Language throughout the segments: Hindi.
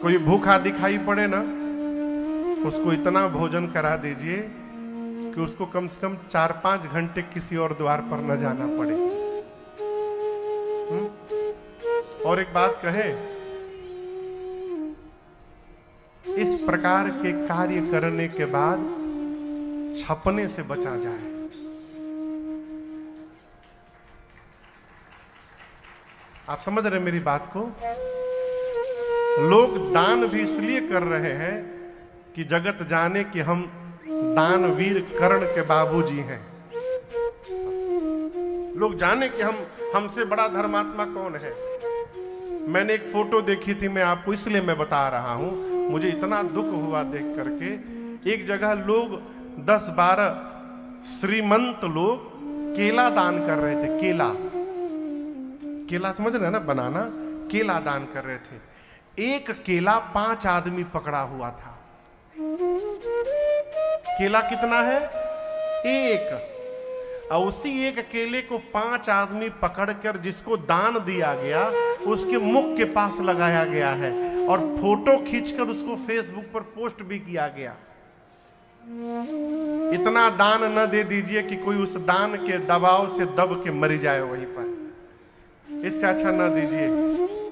कोई भूखा दिखाई पड़े ना, उसको इतना भोजन करा दीजिए कि उसको कम से कम 4-5 घंटे किसी और द्वार पर न जाना पड़े। और एक बात कहे, इस प्रकार के कार्य करने के बाद छपने से बचा जाए। आप समझ रहे मेरी बात को? लोग दान भी इसलिए कर रहे हैं कि जगत जाने कि हम दानवीर कर्ण के बाबूजी हैं। लोग जाने कि हमसे बड़ा धर्मात्मा कौन है। मैंने एक फोटो देखी थी, मैं आपको इसलिए मैं बता रहा हूं, मुझे इतना दुख हुआ देख करके। एक जगह लोग 10-12 श्रीमंत लोग केला दान कर रहे थे। केला समझ रहे हैं ना, बनाना, केला दान कर रहे थे। एक केला 5 आदमी पकड़ा हुआ था। केला कितना है? एक। और उसी एक केले को 5 आदमी पकड़कर जिसको दान दिया गया उसके मुख के पास लगाया गया है और फोटो खींचकर उसको फेसबुक पर पोस्ट भी किया गया। इतना दान न दे दीजिए कि कोई उस दान के दबाव से दब के मर जाए वहीं पर। इससे अच्छा न दीजिए।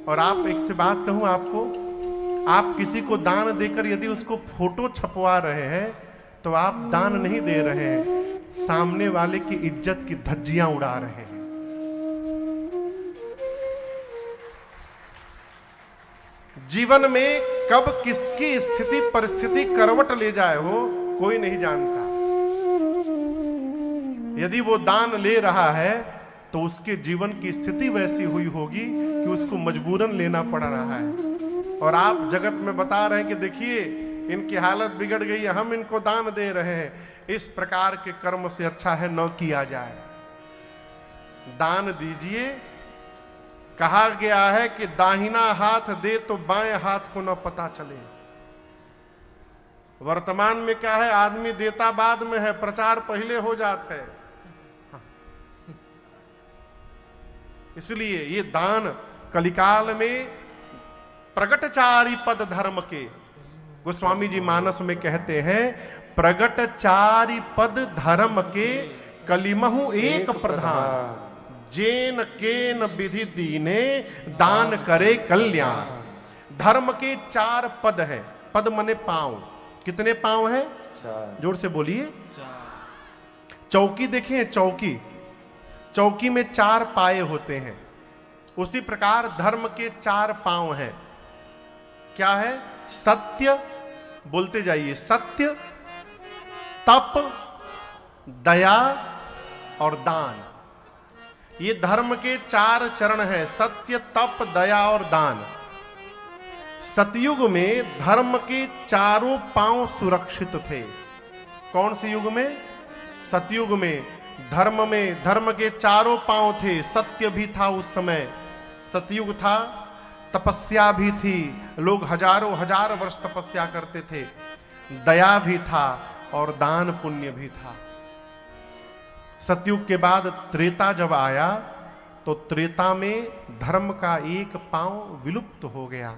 और आप एक से बात कहूं आपको, आप किसी को दान देकर यदि उसको फोटो छपवा रहे हैं तो आप दान नहीं दे रहे हैं, सामने वाले की इज्जत की धज्जियां उड़ा रहे हैं। जीवन में कब किसकी स्थिति परिस्थिति करवट ले जाए हो कोई नहीं जानता। यदि वो दान ले रहा है तो उसके जीवन की स्थिति वैसी हुई होगी कि उसको मजबूरन लेना पड़ रहा है। और आप जगत में बता रहे हैं कि देखिए इनकी हालत बिगड़ गई है, हम इनको दान दे रहे हैं। इस प्रकार के कर्म से अच्छा है न किया जाए। दान दीजिए। कहा गया है कि दाहिना हाथ दे तो बाएं हाथ को न पता चले। वर्तमान में क्या है, आदमी देता बाद में है, प्रचार पहले हो जाता है। इसलिए ये दान कलिकाल में प्रगटचारी पद धर्म के, गोस्वामी जी मानस में कहते हैं, प्रगटचारी पद धर्म के कलिमहु एक प्रधान, जेन केन विधि दीने दान करे कल्याण। धर्म के 4 पद हैं। पद मने पांव। कितने पांव हैं? 4। जोर से बोलिए। 4। चौकी देखें, चौकी में 4 पाए होते हैं। उसी प्रकार धर्म के 4 पांव हैं। क्या है? सत्य, बोलते जाइए, सत्य, तप, दया और दान। ये धर्म के 4 चरण हैं, सत्य, तप, दया और दान। सतयुग में धर्म के चारों पांव सुरक्षित थे। कौन से युग में? सतयुग में धर्म के चारों पांव थे। सत्य भी था उस समय, सतयुग था। तपस्या भी थी, लोग हजारों हजार वर्ष तपस्या करते थे। दया भी था और दान पुण्य भी था। सतयुग के बाद त्रेता जब आया तो त्रेता में धर्म का एक पांव विलुप्त हो गया,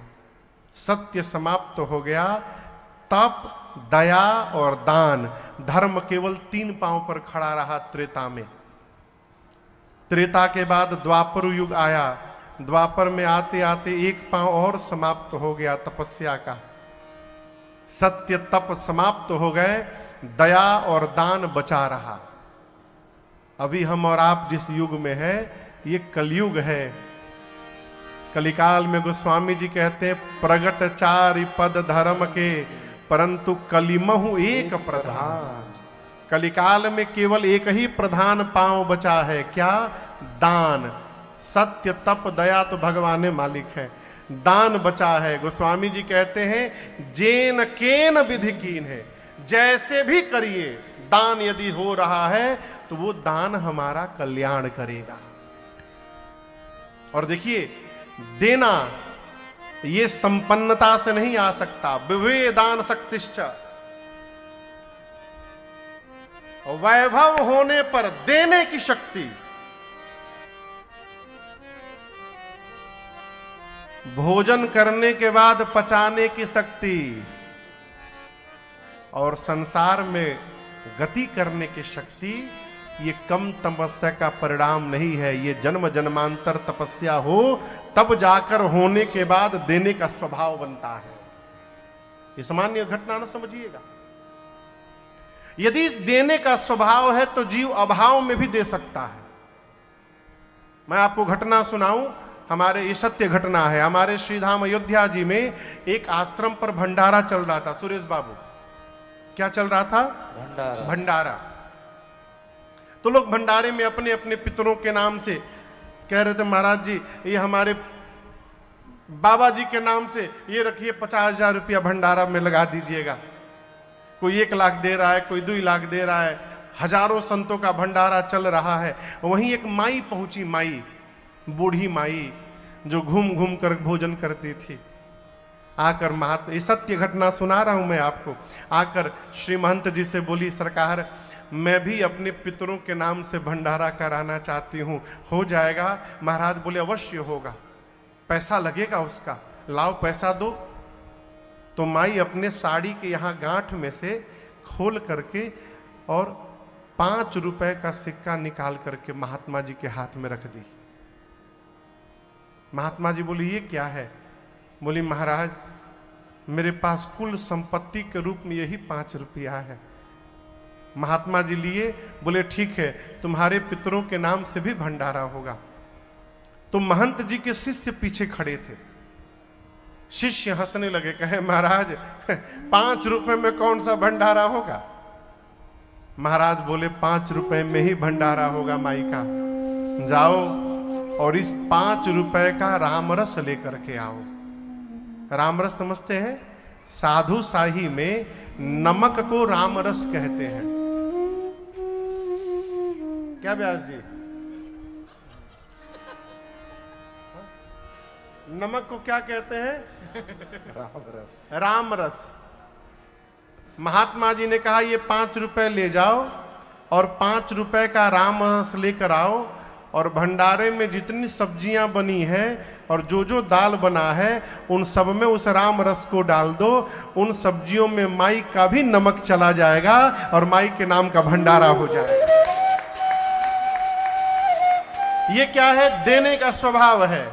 सत्य समाप्त हो गया। तप, दया और दान, धर्म केवल 3 पांव पर खड़ा रहा त्रेता में। त्रेता के बाद द्वापर युग आया। द्वापर में आते आते एक पांव और समाप्त हो गया, तपस्या का। सत्य तप समाप्त हो गए, दया और दान बचा रहा। अभी हम और आप जिस युग में हैं ये कलयुग है। कलिकाल में गोस्वामी जी कहते हैं, प्रगट 4 पद धर्म के परंतु कलिमहु एक प्रधान। कलिकाल में केवल एक ही प्रधान पांव बचा है। क्या? दान। सत्य, तप, दया तो भगवान मालिक है, दान बचा है। गोस्वामी जी कहते हैं, जेन केन विधि कीन है, जैसे भी करिए दान यदि हो रहा है तो वो दान हमारा कल्याण करेगा। और देखिए, देना ये संपन्नता से नहीं आ सकता। विभे दान शक्तिश्च, वैभव होने पर देने की शक्ति, भोजन करने के बाद पचाने की शक्ति और संसार में गति करने की शक्ति, ये कम तपस्या का परिणाम नहीं है। ये जन्म जन्मांतर तपस्या हो तब जाकर होने के बाद देने का स्वभाव बनता है। ये सामान्य घटना न समझिएगा। यदि इस देने का स्वभाव है तो जीव अभाव में भी दे सकता है। मैं आपको घटना सुनाऊं, हमारे ये सत्य घटना है। हमारे श्रीधाम अयोध्या जी में एक आश्रम पर भंडारा चल रहा था। सुरेश बाबू, क्या चल रहा था? भंडारा। तो लोग भंडारे में अपने अपने पितरों के नाम से कह रहे थे, महाराज जी ये हमारे बाबा जी के नाम से ये रखिए, 50,000 रुपया भंडारा में लगा दीजिएगा। कोई 1 लाख दे रहा है, कोई 2 लाख दे रहा है। हजारों संतों का भंडारा चल रहा है। वहीं एक माई पहुंची, माई, बूढ़ी माई जो घूम घूम कर भोजन करती थी। आकर महात्मा, ये सत्य घटना सुना रहा हूं मैं आपको, आकर श्री महंत जी से बोली, सरकार मैं भी अपने पितरों के नाम से भंडारा कराना चाहती हूं, हो जाएगा? महाराज बोले अवश्य होगा, पैसा लगेगा उसका, लाओ पैसा दो। तो माई अपने साड़ी के यहां गांठ में से खोल करके और 5 रुपए का सिक्का निकाल करके महात्मा जी के हाथ में रख दी। महात्मा जी बोले ये क्या है? बोली महाराज मेरे पास कुल संपत्ति के रूप में यही 5 रुपया है। महात्मा जी लिए, बोले ठीक है, तुम्हारे पितरों के नाम से भी भंडारा होगा। तो महंत जी के शिष्य पीछे खड़े थे। शिष्य हंसने लगे, कहे महाराज 5 रुपए में कौन सा भंडारा होगा? महाराज बोले 5 रुपए में ही भंडारा होगा माई का। जाओ और इस 5 रुपए का रामरस लेकर के आओ। रामरस समझते हैं? साधु शाही में नमक को रामरस कहते हैं। क्या व्यास जी? नमक को क्या कहते हैं? रामरस। रामरस। महात्मा जी ने कहा ये 5 रुपए ले जाओ और 5 रुपए का रामरस लेकर आओ, और भंडारे में जितनी सब्जियां बनी हैं और जो जो दाल बना है उन सब में उस राम रस को डाल दो। उन सब्जियों में माई का भी नमक चला जाएगा और माई के नाम का भंडारा हो जाएगा। ये क्या है? देने का स्वभाव है।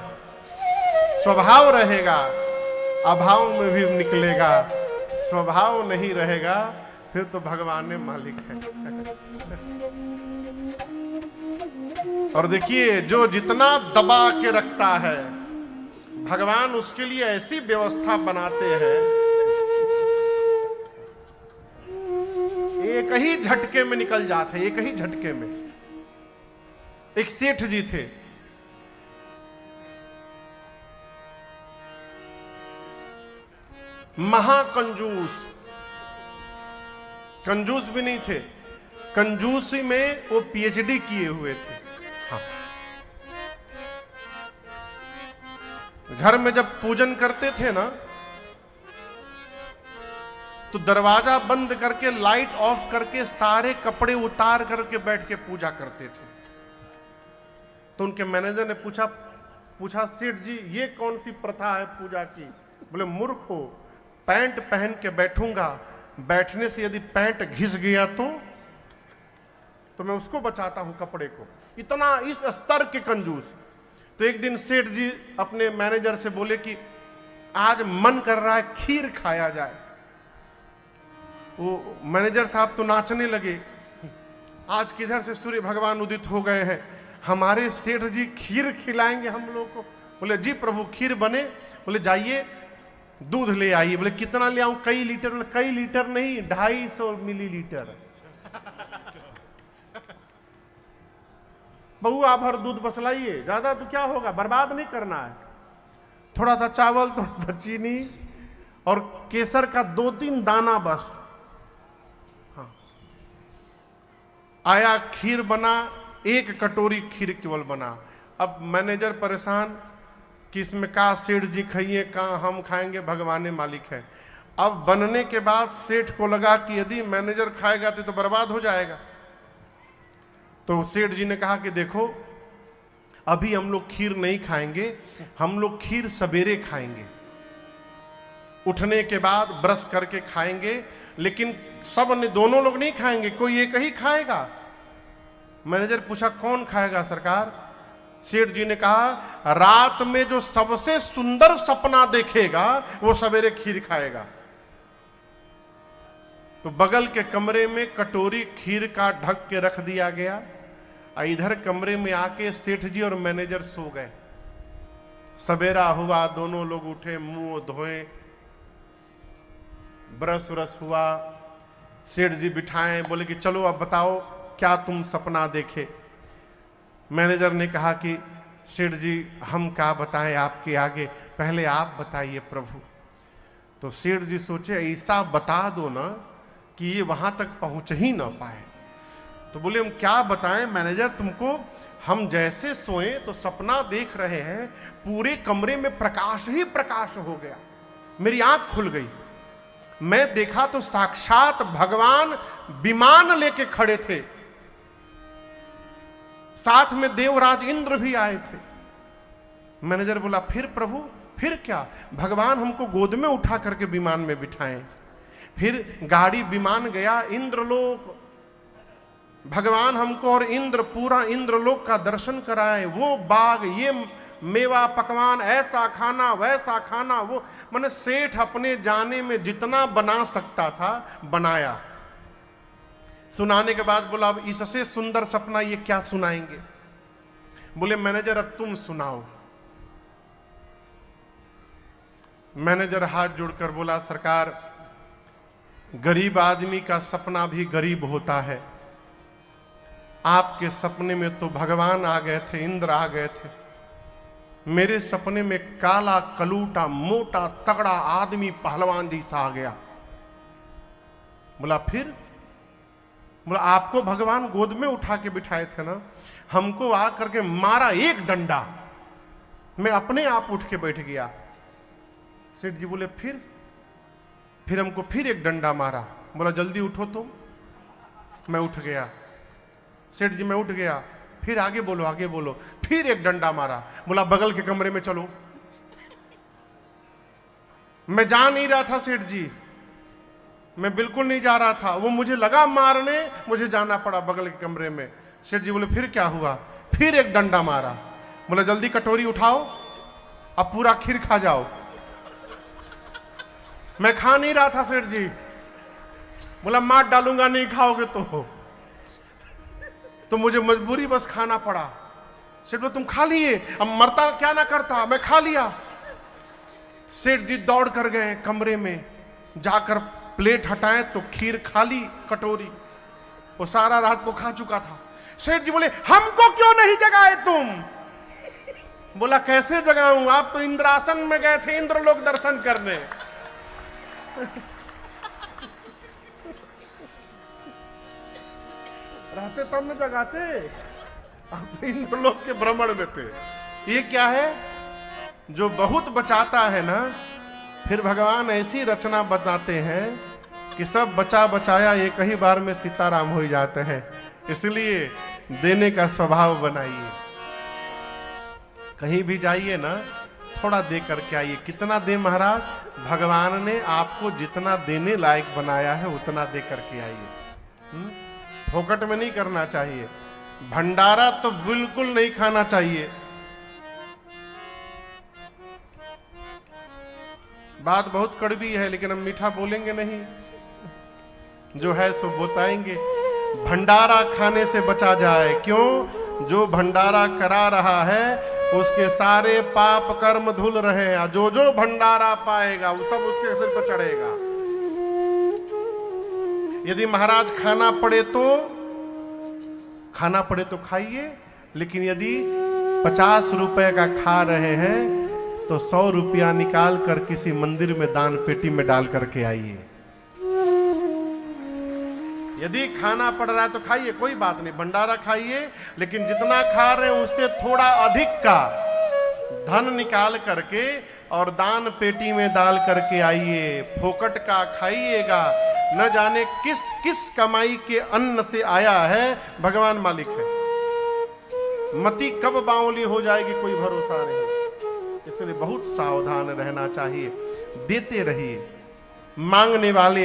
स्वभाव रहेगा अभाव में भी निकलेगा, स्वभाव नहीं रहेगा फिर तो भगवान ने मालिक है। और देखिए जो जितना दबा के रखता है भगवान उसके लिए ऐसी व्यवस्था बनाते हैं, एक ही झटके में निकल जाते हैं। एक ही झटके में। एक सेठ जी थे, महाकंजूस। कंजूस भी नहीं थे, कंजूसी में वो पीएचडी किए हुए थे। हाँ। घर में जब पूजन करते थे ना तो दरवाजा बंद करके लाइट ऑफ करके सारे कपड़े उतार करके बैठ के पूजा करते थे। तो उनके मैनेजर ने पूछा सेठ जी ये कौन सी प्रथा है पूजा की? बोले मूर्ख हो, पैंट पहन के बैठूंगा, बैठने से यदि पैंट घिस गया तो मैं उसको बचाता हूं कपड़े को। इतना इस स्तर के कंजूस। तो एक दिन सेठ जी अपने मैनेजर से बोले कि आज मन कर रहा है खीर खाया जाए। वो मैनेजर साहब तो नाचने लगे, आज किधर से सूर्य भगवान उदित हो गए हैं, हमारे सेठ जी खीर खिलाएंगे हम लोग को। बोले जी प्रभु खीर बने। बोले जाइए दूध ले आइए। बोले कितना ले आऊं? कई लीटर। बोले कई लीटर नहीं, 250 मिलीलीटर। बहुआ भर दूध बस लाइए, ज्यादा तो क्या होगा, बर्बाद नहीं करना है। थोड़ा सा चावल, थोड़ा सा चीनी और केसर का 2-3 दाना बस। हाँ। आया खीर बना, 1 कटोरी खीर केवल बना। अब मैनेजर परेशान कि इसमें का सेठ जी खाइए, का हम खाएंगे, भगवान मालिक है। अब बनने के बाद सेठ को लगा कि यदि मैनेजर खाएगा तो बर्बाद हो जाएगा। तो सेठ जी ने कहा कि देखो अभी हम लोग खीर नहीं खाएंगे, हम लोग खीर सवेरे खाएंगे, उठने के बाद ब्रश करके खाएंगे। लेकिन सब ने दोनों लोग नहीं खाएंगे, कोई एक ही खाएगा। मैनेजर पूछा कौन खाएगा सरकार? सेठ जी ने कहा रात में जो सबसे सुंदर सपना देखेगा वो सवेरे खीर खाएगा। तो बगल के कमरे में कटोरी खीर का ढक के रख दिया गया। इधर कमरे में आके सेठ जी और मैनेजर सो गए। सवेरा हुआ, दोनों लोग उठे, मुंह धोए, ब्रश व्रश हुआ। सेठ जी बिठाए, बोले कि चलो अब बताओ क्या तुम सपना देखे। मैनेजर ने कहा कि सेठ जी हम क्या बताएं आपके आगे, पहले आप बताइए प्रभु। तो सेठ जी सोचे ऐसा बता दो ना कि ये वहां तक पहुंच ही ना पाए। तो बोले हम क्या बताएं मैनेजर तुमको, हम जैसे सोए तो सपना देख रहे हैं, पूरे कमरे में प्रकाश ही प्रकाश हो गया, मेरी आंख खुल गई। मैं देखा तो साक्षात भगवान विमान लेके खड़े थे, साथ में देवराज इंद्र भी आए थे। मैनेजर बोला फिर प्रभु फिर क्या? भगवान हमको गोद में उठा करके विमान में बिठाएं। फिर गाड़ी विमान गया इंद्रलोक, भगवान हमको और इंद्र पूरा इंद्रलोक का दर्शन कराए। वो बाग, ये मेवा पकवान, ऐसा खाना वैसा खाना, वो मैंने सेठ अपने जाने में जितना बना सकता था बनाया। सुनाने के बाद बोला अब इससे सुंदर सपना ये क्या सुनाएंगे? बोले मैनेजर अब तुम सुनाओ। मैनेजर हाथ जोड़कर बोला सरकार गरीब आदमी का सपना भी गरीब होता है। आपके सपने में तो भगवान आ गए थे, इंद्र आ गए थे। मेरे सपने में काला कलूटा मोटा तगड़ा आदमी पहलवान जैसा आ गया। बोला फिर? बोला आपको भगवान गोद में उठा के बिठाए थे ना, हमको आ करके मारा एक डंडा, मैं अपने आप उठ के बैठ गया। सेठ जी बोले फिर हमको फिर एक डंडा मारा। बोला जल्दी उठो तुम। मैं उठ गया। सेठ जी मैं उठ गया, फिर आगे बोलो आगे बोलो। फिर एक डंडा मारा। बोला बगल के कमरे में चलो। मैं जा नहीं रहा था सेठ जी, मैं बिल्कुल नहीं जा रहा था, वो मुझे लगा मारने, मुझे जाना पड़ा बगल के कमरे में। सेठ जी बोले फिर क्या हुआ? फिर एक डंडा मारा। बोला जल्दी कटोरी उठाओ, अब पूरा खीर खा जाओ। मैं खा नहीं रहा था सेठ जी। बोला मार डालूंगा नहीं खाओगे तो मुझे मजबूरी बस खाना पड़ा। सेठ बोले तुम खा लिए, अब मरता क्या ना करता, मैं खा लिया। सेठ जी दौड़ कर गए कमरे में, जाकर प्लेट हटाए तो खीर खाली कटोरी, वो सारा रात को खा चुका था। सेठ जी बोले हमको क्यों नहीं जगाए तुम? बोला कैसे जगाऊं, आप तो इंद्रासन में गए थे इंद्रलोक दर्शन करने। रहते तब न जगाते, आप तो इंद्रलोक के भ्रमण में थे। ये क्या है? जो बहुत बचाता है ना, फिर भगवान ऐसी रचना बताते हैं कि सब बचा बचाया एक ही बार में सीताराम हो जाते हैं। इसलिए देने का स्वभाव बनाइए। कहीं भी जाइए ना, थोड़ा दे करके आइए। कितना दे महाराज? भगवान ने आपको जितना देने लायक बनाया है उतना दे करके आइए। फोकट में नहीं करना चाहिए। भंडारा तो बिल्कुल नहीं खाना चाहिए। बात बहुत कड़वी है लेकिन हम मीठा बोलेंगे नहीं, जो है सो बताएंगे। भंडारा खाने से बचा जाए। क्यों? जो भंडारा करा रहा है उसके सारे पाप कर्म धुल रहे हैं। जो जो भंडारा पाएगा वो सब उसके सिर पर चढ़ेगा। यदि महाराज खाना पड़े तो खाइए, लेकिन यदि 50 रुपए का खा रहे हैं तो 100 रुपया निकाल कर किसी मंदिर में दान पेटी में डाल करके आइए। यदि खाना पड़ रहा है तो खाइए, कोई बात नहीं, भंडारा खाइए, लेकिन जितना खा रहे हैं उससे थोड़ा अधिक का धन निकाल करके और दान पेटी में डाल करके आइए। फोकट का खाइएगा। न जाने किस किस कमाई के अन्न से आया है, भगवान मालिक है। मति कब बावली हो जाएगी कोई भरोसा नहीं। इसलिए बहुत सावधान रहना चाहिए। देते रहिए, मांगने वाले